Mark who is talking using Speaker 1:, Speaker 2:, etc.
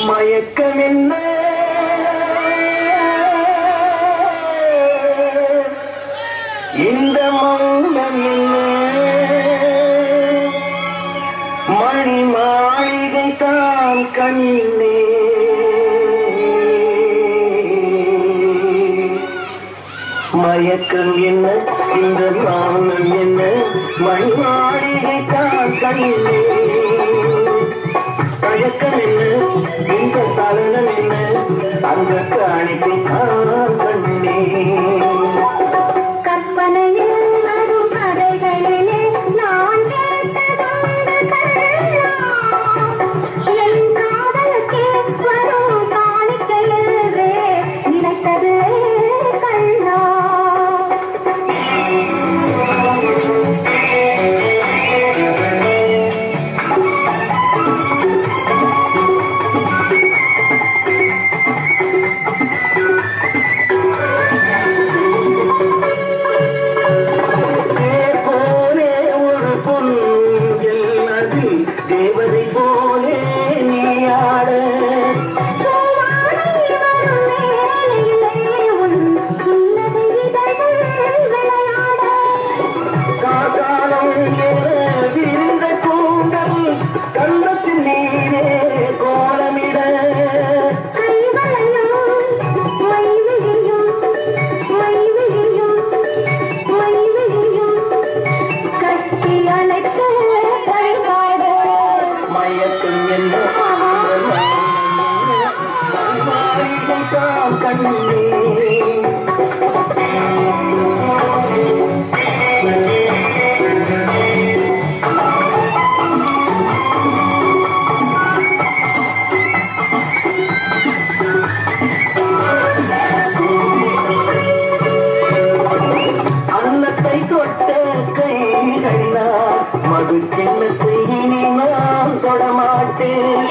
Speaker 1: மயக்கம் என்ன இந்த மௌனம் என்ன மணி மாளிகை தான் கண்ணே மயக்கம் என்ன இந்த மௌனம் என்ன மணி மாளிகை தான் கண்ணே மயக்கம் என்ன இந்த சலனம் என்ன அந்த காணிக்கை தான் கண்ணே தேவதை போலே நீயாட காக்காலம் விரிந்த கூந்தல் கண்ணத்தின் நீரே கோலமிட மயக்கம் என்ன கண்ணே அன்னத்தை தொட்ட கைகளால் மது சின்னத்தை இனி நான் தொடமாட்டேன்